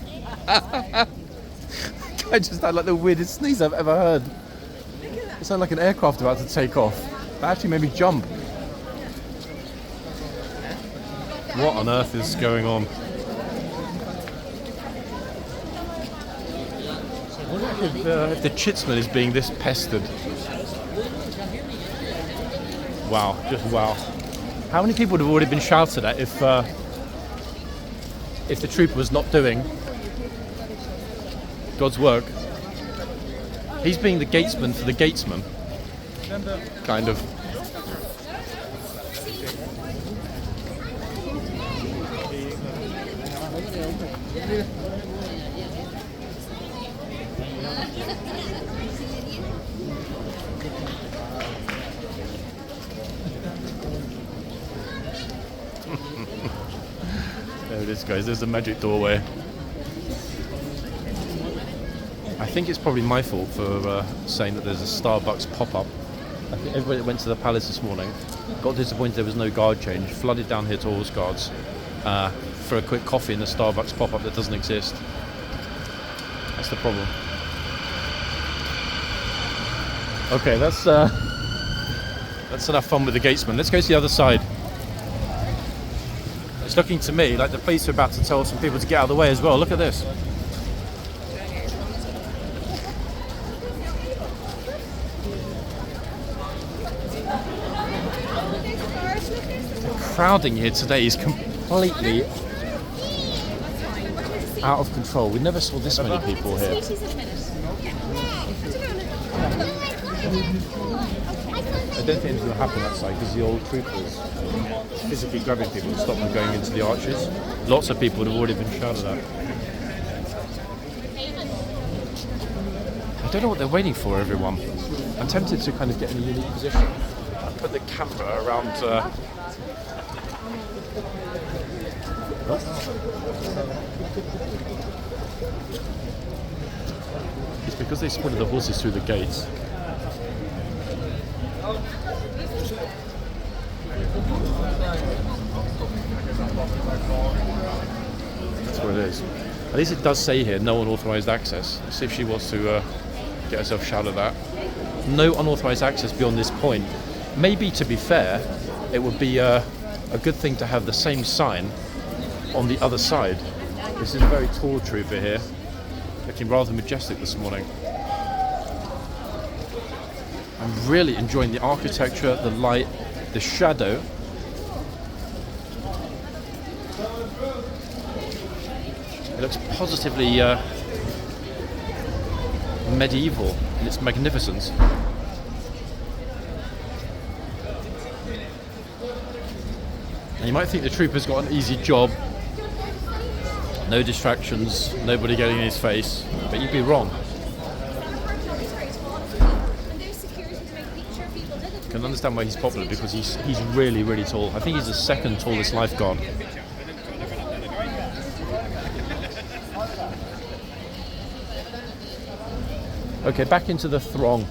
I just had like the weirdest sneeze I've ever heard. It sounded like an aircraft about to take off. That actually made me jump. What on earth is going on? I wonder if the chitsman is being this pestered. Wow, just wow. How many people would have already been shouted at if the trooper was not doing God's work? He's being the gatesman for the gatesman. Kind of. There it is, guys. There's the magic doorway. I think it's probably my fault for saying that there's a Starbucks pop-up. I think everybody that went to the palace this morning got disappointed there was no guard change, flooded down here to horseguards for a quick coffee in the Starbucks pop-up that doesn't exist. That's the problem. Okay, that's enough fun with the gatesman. Let's go to the other side. It's looking to me like the police are about to tell some people to get out of the way as well. Look at this. The crowding here today is completely out of control. We never saw this many people here. I don't think anything will happen that side because the old troopers physically grabbing people to stop them going into the arches. Lots of people would have already been shouted at. I don't know what they're waiting for, everyone. I'm tempted to kind of get in a unique position and put the camera around. It's because they spotted the horses through the gates. That's what it is. At least it does say here, no unauthorised access. Let's see if she wants to get herself shouted at. No unauthorised access beyond this point. Maybe, to be fair, it would be a good thing to have the same sign on the other side. This is a very tall trooper here, looking rather majestic this morning. I'm really enjoying the architecture, the light, the shadow. It looks positively medieval in its magnificence. And you might think the trooper's got an easy job. No distractions, nobody getting in his face, but you'd be wrong. I can understand why he's popular, because he's really, really tall. I think he's the second tallest lifeguard. Okay, back into the throng.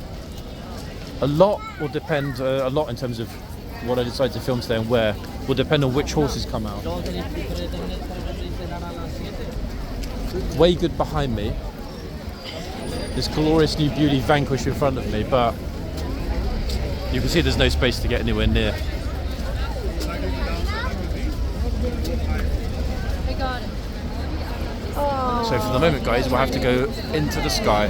A lot will depend, a lot in terms of what I decide to film today and where, will depend on which horses come out. Way good behind me. This glorious new beauty Vanquish in front of me, but you can see there's no space to get anywhere near. So for the moment, guys, we'll have to go into the sky.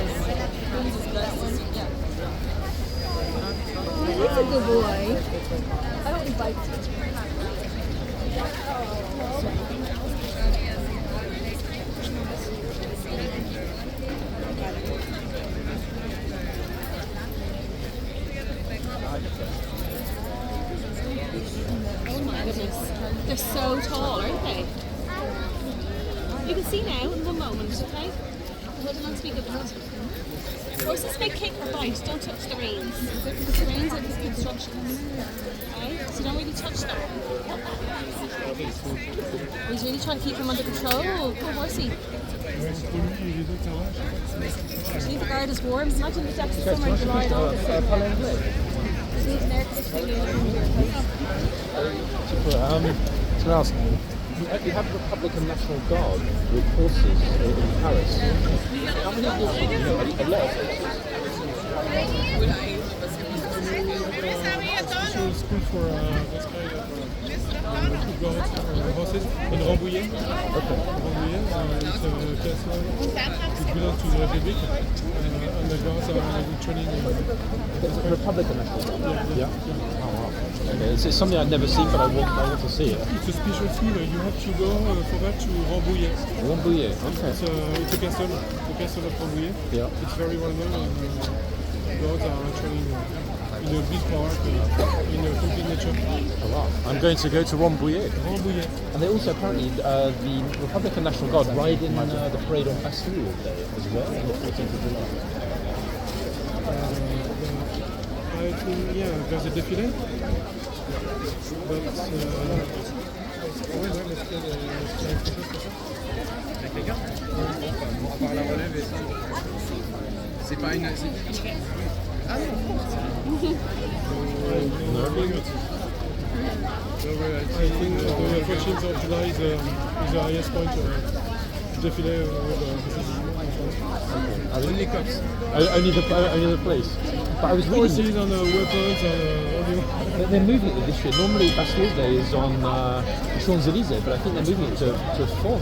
He's a good boy. I don't invite you. Oh my goodness. They're so tall, aren't they? You can see now in one moment, okay? hold on, speak of that. Horses may kick or bite, don't touch the reins. Because the reins are the instructions. Okay? So don't really touch them. He's really trying to keep him under control. Poor horsey. I think the guard is warm. Imagine the depths of summer in July and August. He's an air conditioning. Can I ask, you have the Republican National Guard with horses in Paris. How many horses? A lot. Special school for this kind of guards horses in Rambouillet. Okay. Rambouillet, it's a castle which belongs to the Republic, and the guards are training. It's a Republican National Guard? Yeah. Oh, wow. Okay, it's something I've never seen, but I want to see it. It's a special school. You have to go for that to Rambouillet. Rambouillet, okay. It's a castle, the castle of Rambouillet. Yeah. It's very well known, and guards are training in a big park, in a complete nature. Oh, wow. I'm going to go to Rambouillet. Rambouillet. And they also apparently, the Republican National Guard ride in the parade on Bastille Day as well, on the 14th of July. I think, yeah, there's a défilé. But c'est pas une... Ah non. I think the 14th of July is the highest point of défilé Only cops. Only the place. But I was reading... Horses and weapons and They're moving it this year. Normally Bastille Day is on the Champs-Élysées, but I think they're moving it to Foch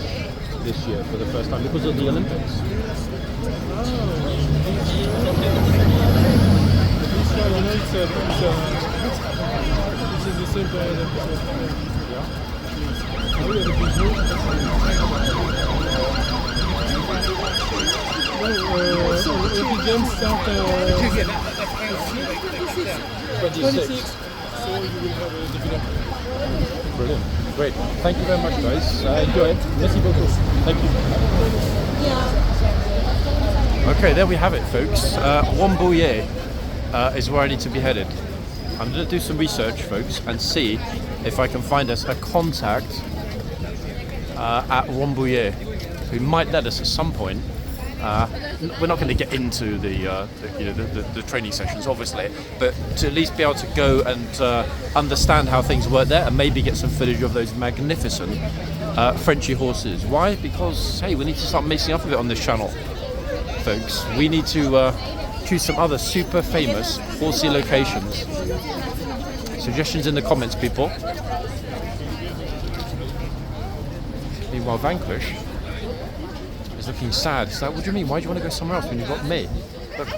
this year for the first time because of the Olympics. This is the same period. Olympic Games start 26. So you will have a défilé. Brilliant. Great. Thank you very much, guys. Enjoy it. Merci beaucoup. Thank you. Okay, there we have it, folks. Rambouillet is where I need to be headed. I'm going to do some research, folks, and see if I can find us a contact at Rambouillet who might let us at some point. We're not going to get into the training sessions, obviously, but to at least be able to go and understand how things work there, and maybe get some footage of those magnificent Frenchy horses. Why? Because hey, we need to start mixing up a bit on this channel, folks. We need to choose some other super famous horsey locations. Suggestions in the comments, people. Meanwhile, Vanquish is looking sad. It's like, what do you mean? Why do you want to go somewhere else when you've got me? Look.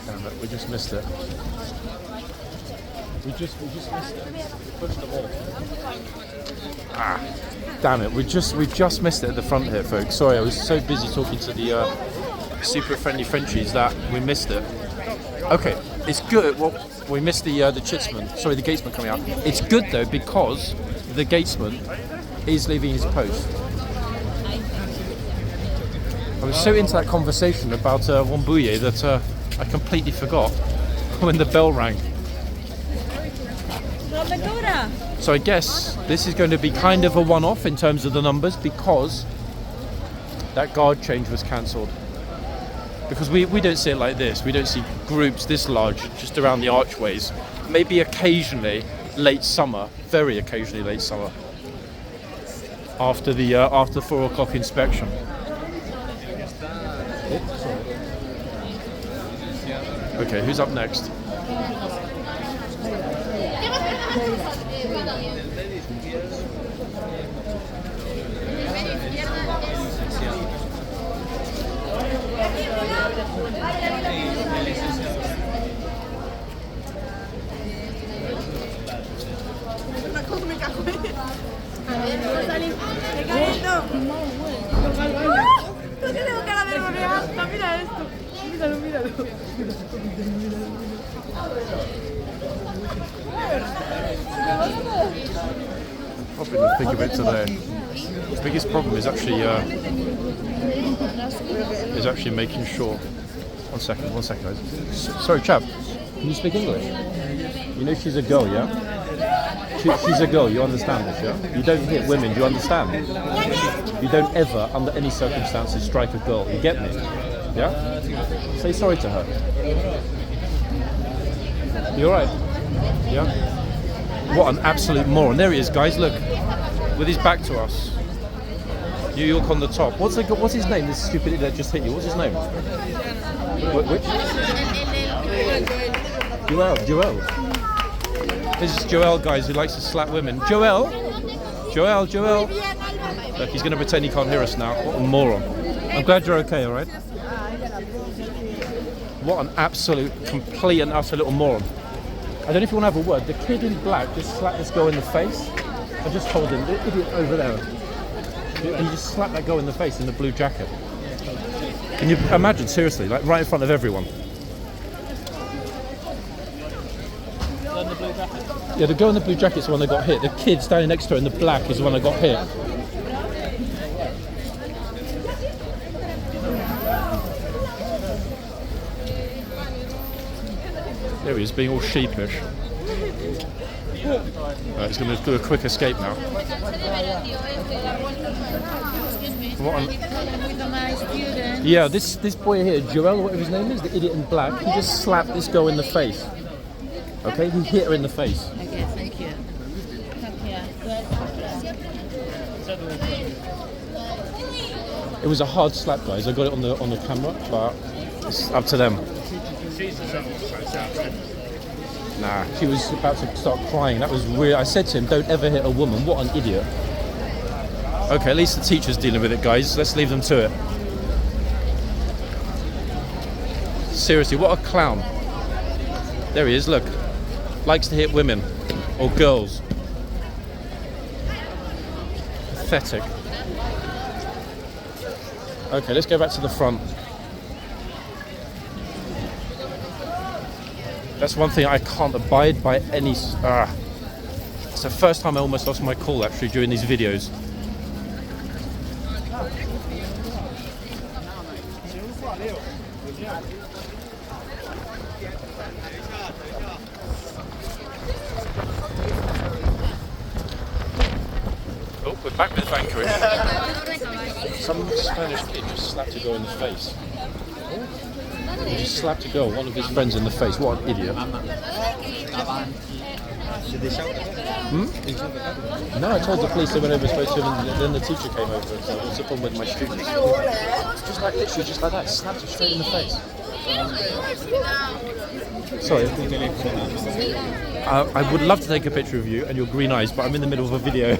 Damn it, we just missed it. We just missed it. We pushed them all. Ah, damn it, we just missed it at the front here, folks. Sorry, I was so busy talking to the super friendly Frenchies that we missed it. Okay, it's good. Well, we missed the gatesman coming out. It's good though because the gatesman is leaving his post. I was so into that conversation about Rambouillet that I completely forgot when the bell rang. So I guess this is going to be kind of a one-off in terms of the numbers because that guard change was cancelled. Because we don't see it like this. We don't see groups this large just around the archways. Maybe occasionally late summer, very occasionally late summer, after the 4 o'clock inspection. Okay, who's up next? No tengo cara de rodear. Mira esto. Míralo, míralo. Probably the thick of it today. The biggest problem is actually making sure. One second, guys. Sorry, chap. Can you speak English? You know she's a girl, yeah? She's a girl. You understand this, yeah? You don't hit women. Do you understand? You don't ever, under any circumstances, strike a girl. You get me? Yeah? Say sorry to her. You alright? Yeah? What an absolute moron. There he is, guys, look. With his back to us. You look on the top. What's his name, this stupid idiot that just hit you? What's his name? Which? Joel. This is Joel, guys, who likes to slap women. Joel. Look, he's going to pretend he can't hear us now. What a moron. I'm glad you're okay, alright? What an absolute, complete and utter little moron. I don't know if you want to have a word. The kid in black just slapped this girl in the face. I just told him, the idiot over there. And he just slapped that girl in the face in the blue jacket. Can you imagine, seriously, like right in front of everyone? Yeah, the girl in the blue jacket is the one that got hit. The kid standing next to her in the black is the one that got hit. There he is, being all sheepish. He's going to do a quick escape now. Yeah, this boy here, Joel, or whatever his name is, the idiot in black, he just slapped this girl in the face. Okay, he hit her in the face. Okay, thank you. It was a hard slap, guys. I got it on the camera, but it's up to them. Nah, she was about to start crying. That was weird. I said to him, don't ever hit a woman. What an idiot. Okay, at least the teacher's dealing with it, guys. Let's leave them to it. Seriously, what a clown. There he is, look. Likes to hit women. Or girls. Pathetic. Okay, let's go back to the front. That's one thing I can't abide by any... It's the first time I almost lost my cool, actually, during these videos. Oh, we're back with Vanquish. Some Spanish kid just slapped a girl in the face. He just slapped a girl, one of his friends, in the face. What an idiot. No, I told the police they went over, spoke to him, and then the teacher came over and said, what's the problem with my students? Just like, literally, just like that, slapped her straight in the face. Sorry. I would love to take a picture of you and your green eyes, but I'm in the middle of a video.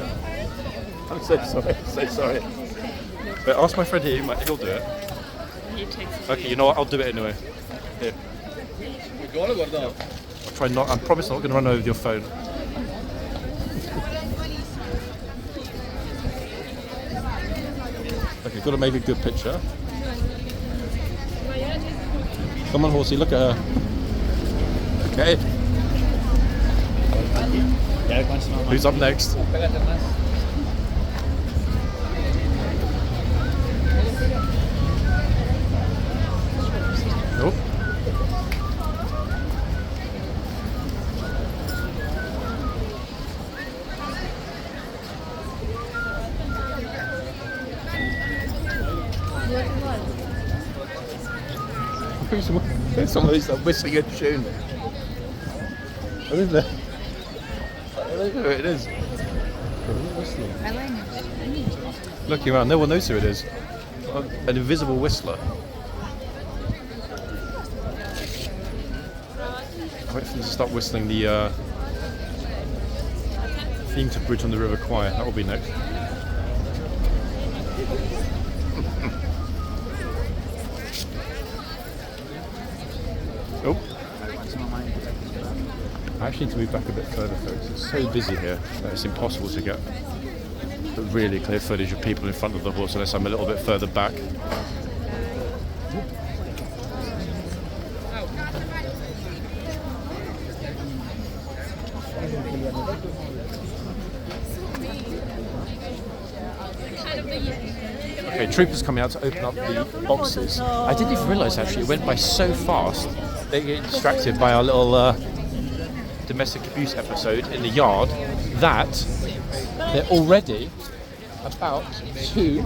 I'm so sorry. But ask my friend here, he'll do it. Okay, you know what? I'll do it anyway. Here. I'll try not. I promise I'm not going to run over with your phone. Okay, got to make a good picture. Come on, horsey, look at her. Okay. Who's up next? Nope. Somebody's whistling a tune. What is that? I don't know who it is. Looking around, no one knows who it is. An invisible whistler. I wait for them to start whistling the theme to Bridge on the River Choir. That will be next. Oh. I actually need to move back a bit further, folks. It's so busy here that it's impossible to get a really clear footage of people in front of the horse unless I'm a little bit further back. Okay, troopers coming out to open up the boxes. I didn't even realise actually, it went by so fast. They get distracted by our little domestic abuse episode in the yard that they're already about to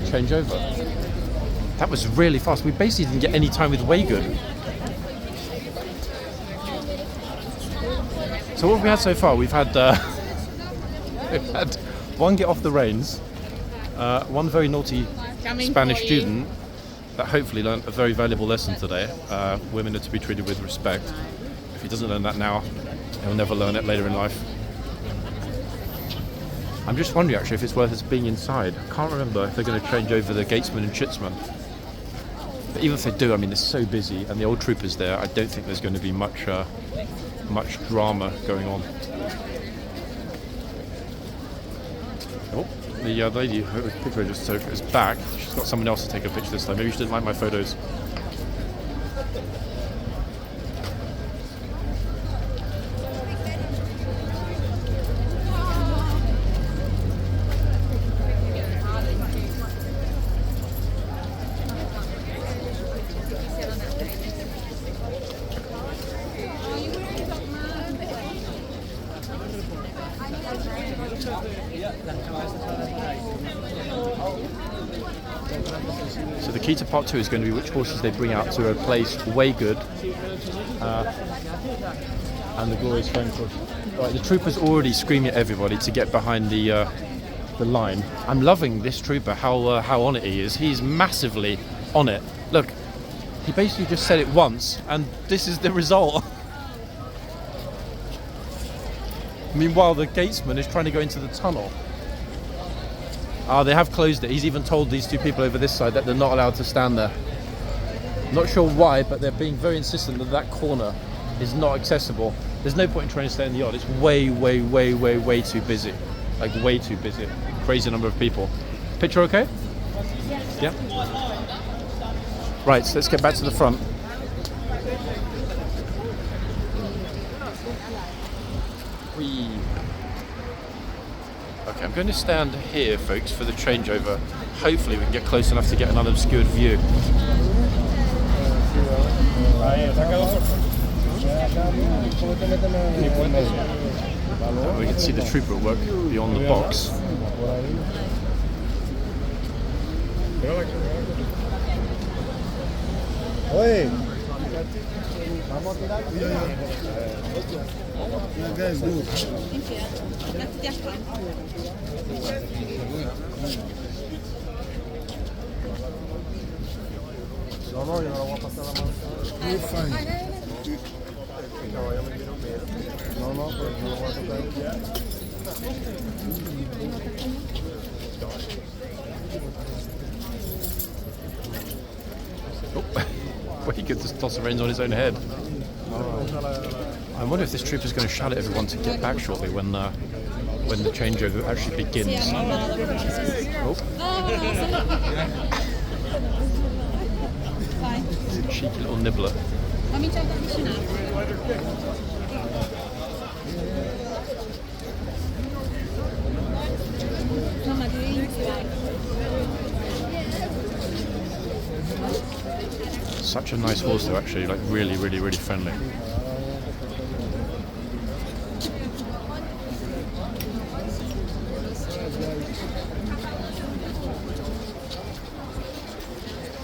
change over. That was really fast. We basically didn't get any time with Waygood. So what have we had so far? We've had one get off the reins, one very naughty Spanish student that hopefully learned a very valuable lesson today. Women are to be treated with respect. If he doesn't learn that now, he'll never learn it later in life. I'm just wondering actually if it's worth us being inside. I can't remember if they're going to change over the gatesman and chitsman. But even if they do, I mean, it's so busy, and the old troopers there, I don't think there's going to be much drama going on. Oh, the lady whose picture I just took is back. She's got someone else to take a picture this time. Maybe she didn't like my photos. So the key to part 2 is going to be which horses they bring out to replace Waygood and the glorious Vanquish. Right, the trooper's already screaming at everybody to get behind the line. I'm loving this trooper, how on it he is. He's massively on it. Look, he basically just said it once, and this is the result. Meanwhile, the gatesman is trying to go into the tunnel. They have closed it. He's even told these two people over this side that they're not allowed to stand there. Not sure why, but they're being very insistent that that corner is not accessible. There's no point in trying to stay in the yard. It's way, way, way, way, way too busy. Like, way too busy. Crazy number of people. Picture okay? Yeah? Right, so let's get back to the front. Whee. Okay, I'm going to stand here, folks, for the changeover. Hopefully we can get close enough to get an unobscured view. We can see the trooper at work beyond the box. Well, he could just toss the reins on his own head. I wonder if this trooper's going to shout at everyone to get back shortly when the changeover actually begins. Oh. He's a cheeky little nibbler. Such a nice horse though, actually, like really, really, really friendly.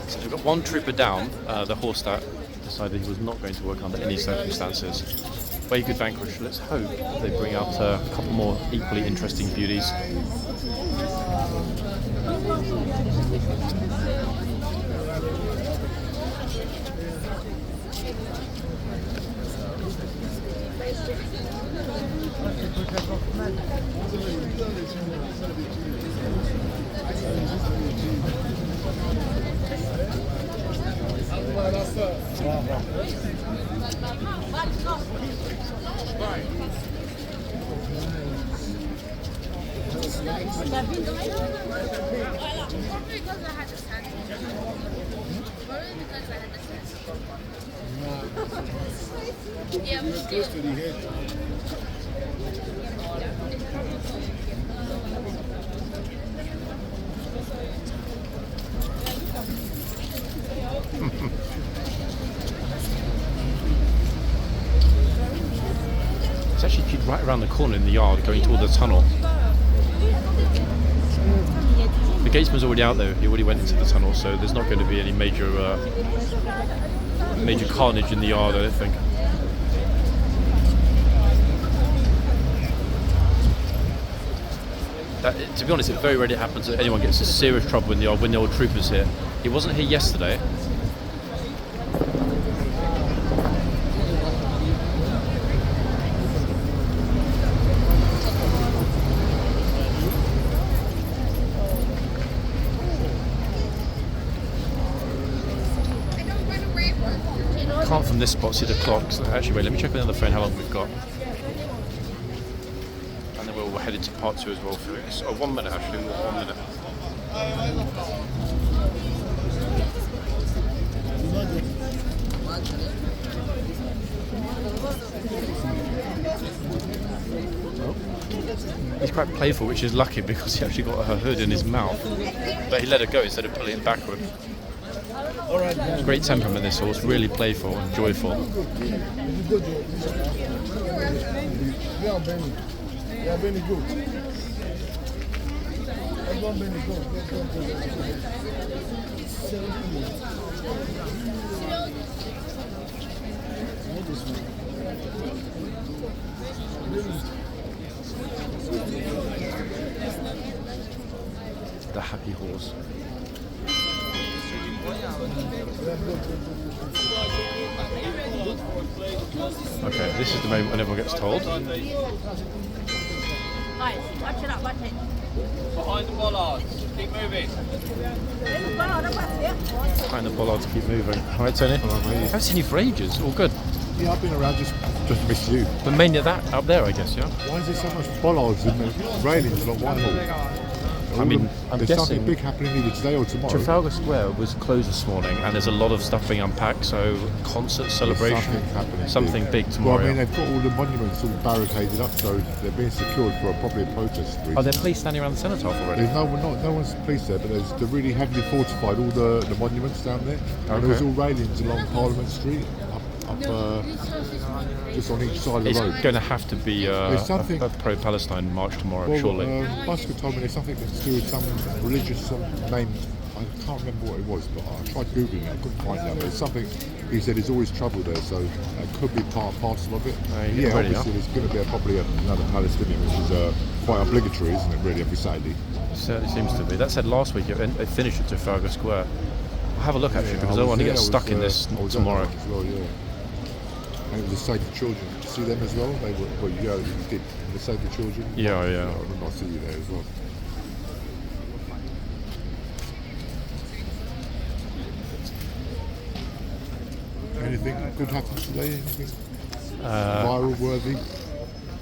So we've got one trooper down, the horse that decided he was not going to work under any circumstances. Waygood Vanquish. Let's hope they bring out a couple more equally interesting beauties. Close to the head. It's actually right around the corner in the yard, going toward the tunnel. The gatesman's already out there. He already went into the tunnel, so there's not going to be any major carnage in the yard, I don't think. To be honest, it very rarely happens that anyone gets in serious trouble in the yard when the old trooper's here. He wasn't here yesterday. Can't from this spot see the clock. So actually, wait, let me check on the other phone how long we've got. And then we're headed to part 2 as well for this. Oh, 1 minute actually, 1 minute. He's quite playful, which is lucky because he actually got her hood in his mouth. But he let her go instead of pulling it backward. Great temperament, this horse, really playful and joyful. The happy horse. Okay, this is the moment when everyone gets told. Behind the bollards. Keep moving. Behind the bollards, keep moving. All right, Tony? I haven't seen you for ages. All good. Yeah, I've been around just miss you. But mainly that up there, I guess, yeah? Why is there so much bollards and railings along one hall? I mean, I'm there's guessing something big happening either today or tomorrow. Trafalgar Square was closed this morning, and there's a lot of stuff being unpacked. So, concert, celebration, something big tomorrow. Well, I mean, they've got all the monuments all barricaded up, so they're being secured for probably a protest. Are there police standing around the cenotaph already? There's no one's police there, but they're really heavily fortified. All the monuments down there. And there's all railings along Parliament Street, up just on each side of the road. It's going to have to be a pro-Palestine march tomorrow, surely. Busker told me there's something to do with some religious name. I can't remember what it was, but I tried googling it. I couldn't find it. But it's something. He said there's always trouble there, so it could be part and parcel of it. Yeah, obviously there's going to be probably another Palestinian, which is quite obligatory, isn't it? Really, every Saturday. It certainly seems to be. That said, last week it finished at Trafalgar Square. I'll have a look actually because I don't want to get stuck in this tomorrow. As well, yeah. And it was the Save the Children. Did you see them as well? They were, well, you did the Save the Children. Yeah. I remember I see you there as well. Anything good happened today? Anything viral worthy?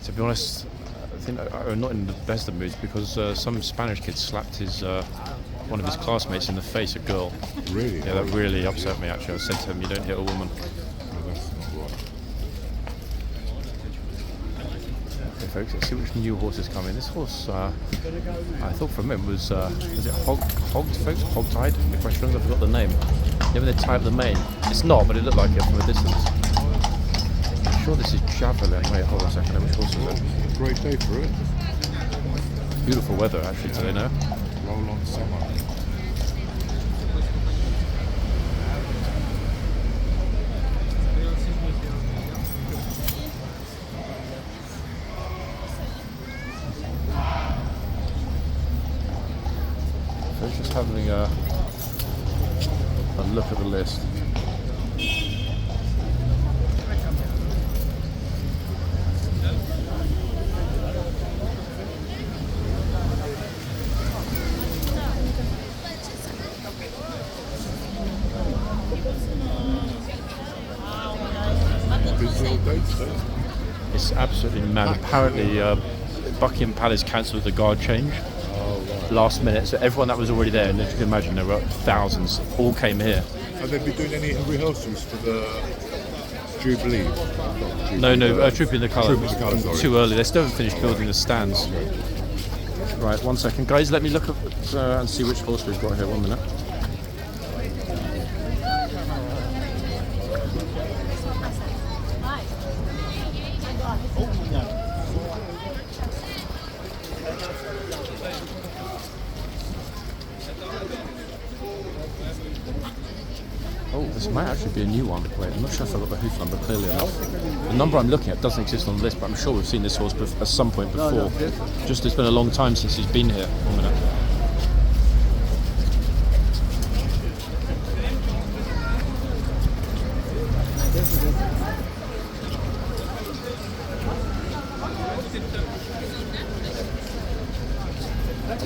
To be honest, I think I'm not in the best of moods because some Spanish kid slapped one of his classmates in the face, a girl. Really? Yeah, that really upset me actually. I said to him, you don't hit a woman. No, that's not right. Okay folks, let's see which new horse is coming. This horse, I thought from him was it hogged folks? Hog-tied? The question is, I forgot the name. You know when they tie up the mane? It's not, but it looked like it from a distance. I'm sure this is Javelin. Wait, hold on a second, which horse is it? Great day for it. Beautiful weather actually today now. Roll on summer. So just having a look at the list. It's absolutely mad. Apparently, Buckingham Palace cancelled the guard change last minute, so everyone that was already there, and as you can imagine, there were thousands, all came here. Have they been doing any rehearsals for the Jubilee. No, Troop in the Colour. Troop in the Colour, sorry. Too early. They still haven't finished building the stands. Right, 1 second, guys. Let me look up and see which horse we've got here. 1 minute. Oh, this might actually be a new one. Wait, I'm not sure if I've got the hoof number clearly enough. The number I'm looking at doesn't exist on the list, but I'm sure we've seen this horse at some point before. Just it's been a long time since he's been here. 1 minute.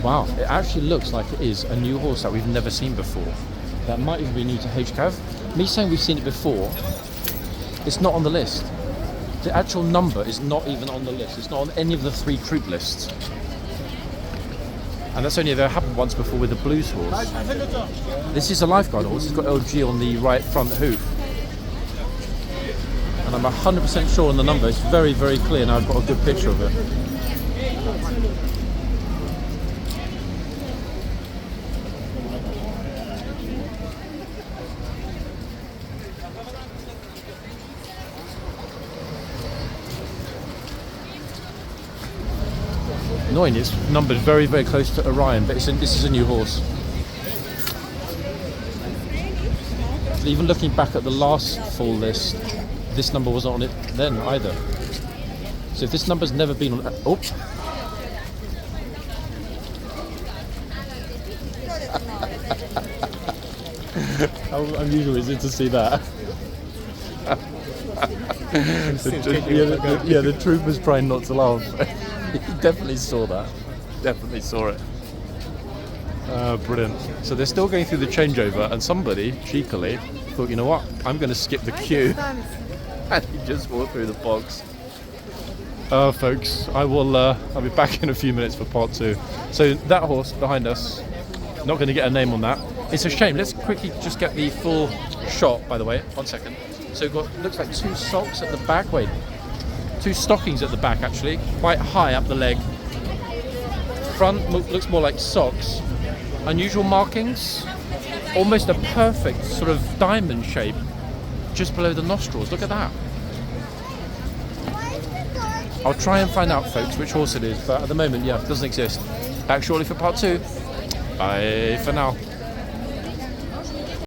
Wow, it actually looks like it is a new horse that we've never seen before. That might even be new to HCAV. Me saying we've seen it before, it's not on the list. The actual number is not even on the list. It's not on any of the 3 troop lists. And that's only ever happened once before with the Blues horse. This is a lifeguard horse. It's got LG on the right front hoof. And I'm 100% sure on the number. It's very, very clear now. I've got a good picture of it. Annoying, it's numbered very, very close to Orion, but this is a new horse. Even looking back at the last full list, this number wasn't on it then either. So if this number's never been on... Oh! How unusual is it to see that? The troop was trying not to laugh. He definitely saw that. Definitely saw it. Brilliant. So they're still going through the changeover, and somebody cheekily thought, you know what, I'm going to skip the queue. And he just walked through the box. Folks, I'll be back in a few minutes for part 2. So that horse behind us, not going to get a name on that. It's a shame. Let's quickly just get the full shot, by the way. 1 second. So we've got, looks like 2 socks at the back. Wait. 2 stockings at the back, actually, quite high up the leg. Front looks more like socks. Unusual markings, almost a perfect sort of diamond shape just below the nostrils. Look at that. I'll try and find out, folks, which horse it is, but at the moment, yeah, it doesn't exist. Back shortly for part 2. Bye for now.